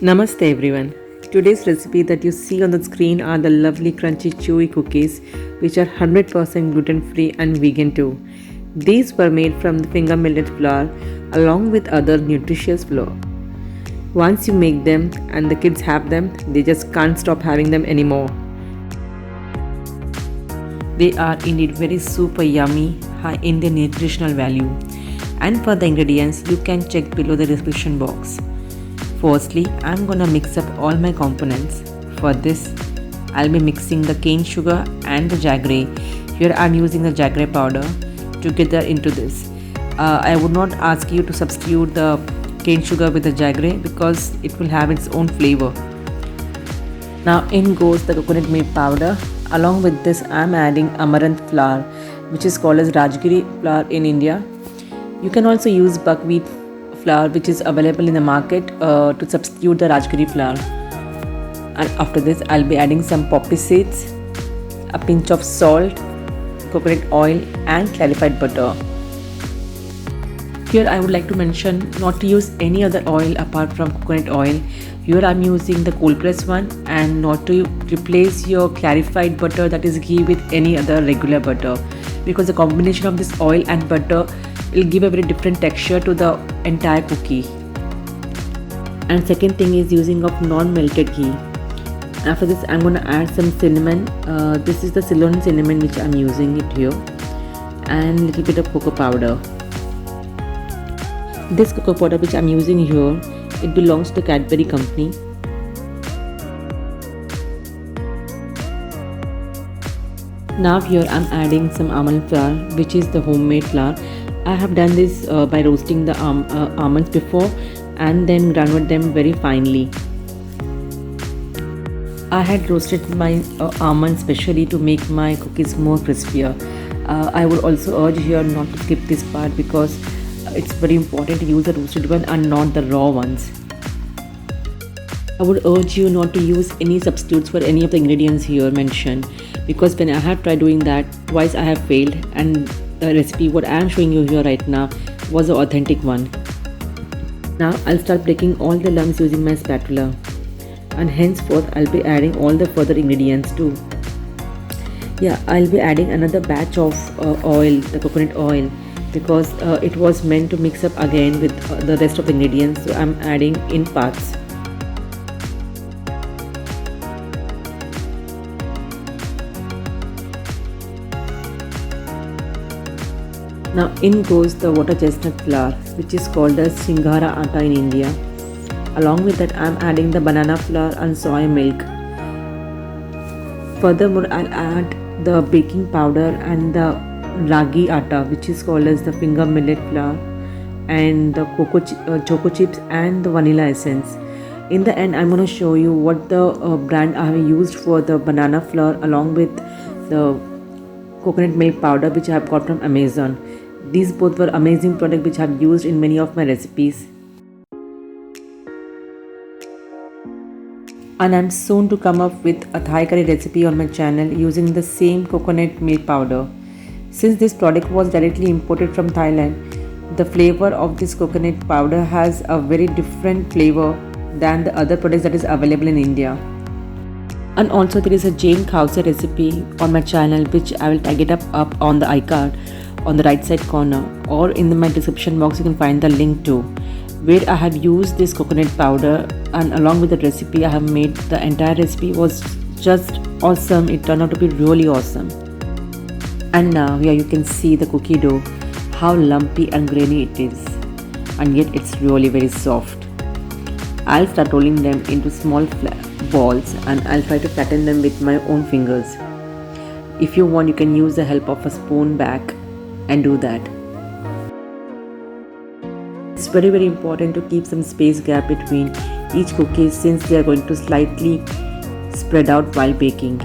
Namaste everyone. Today's recipe that you see on the screen are the lovely crunchy chewy cookies which are 100% gluten-free and vegan too. These were made from the finger millet flour along with other nutritious flour. Once you make them and the kids have them, they just can't stop having them anymore. They are indeed very super yummy, high in their nutritional value. And for the ingredients, you can check below the description box. Firstly, I'm gonna mix up all my components. For this, I'll be mixing the cane sugar and the jaggery. Here I'm using the jaggery powder together into this. I would not ask you to substitute the cane sugar with the jaggery because it will have its own flavor. Now in goes the coconut milk powder. Along with this, I'm adding amaranth flour, which is called as jaggery flour in India. You can also use buckwheat flour, which is available in the market, to substitute the jaggery flour. And after this, I'll be adding some poppy seeds, a pinch of salt, coconut oil and clarified butter. Here I would like to mention not to use any other oil apart from coconut oil. Here I'm using the cold pressed one, and not to replace your clarified butter, that is ghee, with any other regular butter, because the combination of this oil and butter will give a very different texture to the entire cookie. And second thing is using of non-melted ghee. After this, I'm going to add some cinnamon. This is the Ceylon cinnamon which I'm using it here, and little bit of cocoa powder. This cocoa powder which I'm using here, it belongs to Cadbury company. Now here I'm adding some almond flour, which is the homemade flour. I have done this by roasting the almonds before and then ground them very finely. I had roasted my almonds specially to make my cookies more crispier. I would also urge here not to skip this part because it's very important to use the roasted one and not the raw ones. I would urge you not to use any substitutes for any of the ingredients here mentioned, because when I have tried doing that, twice I have failed, and the recipe what I am showing you here right now was the authentic one. Now I'll start breaking all the lumps using my spatula, and henceforth I'll be adding all the further ingredients too. I'll be adding another batch of oil, the coconut oil, because it was meant to mix up again with the rest of the ingredients, so I'm adding in parts. Now in goes the water chestnut flour, which is called as singhara atta in India. Along with that, I'm adding the banana flour and soy milk. Furthermore, I'll add the baking powder and the ragi atta, which is called as the finger millet flour, and the choco chips and the vanilla essence. In the end, I'm going to show you what the brand I have used for the banana flour along with the coconut milk powder which I have got from Amazon. These both were amazing products which I have used in many of my recipes. And I'm soon to come up with a Thai curry recipe on my channel using the same coconut milk powder. Since this product was directly imported from Thailand, the flavor of this coconut powder has a very different flavor than the other products that is available in India. And also there is a Jane Khausa recipe on my channel which I will tag it up on the iCard on the right side corner, or in my description box you can find the link to, where I have used this coconut powder, and along with the recipe I have made. The entire recipe was just awesome. It turned out to be really awesome. And now here you can see the cookie dough, how lumpy and grainy it is, and yet it's really very soft. I'll start rolling them into small balls, and I'll try to flatten them with my own fingers. If you want, you can use the help of a spoon back and do that. It's very important to keep some space gap between each cookie, since they are going to slightly spread out while baking.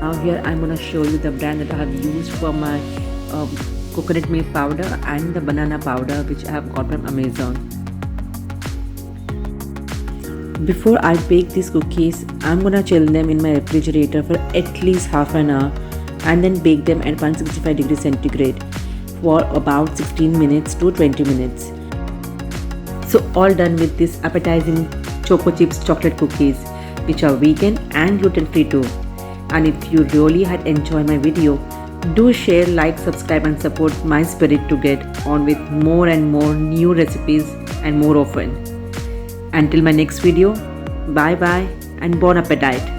Now here I'm going to show you the brand that I have used for my coconut milk powder and the banana powder which I have got from Amazon. Before I bake these cookies, I'm going to chill them in my refrigerator for at least half an hour and then bake them at 165 degrees centigrade for about 16 minutes to 20 minutes. So all done with this appetizing Choco Chips chocolate cookies, which are vegan and gluten-free too. And if you really had enjoyed my video, do share, like, subscribe and support my spirit to get on with more and more new recipes and more often. Until my next video, bye bye and bon appetit.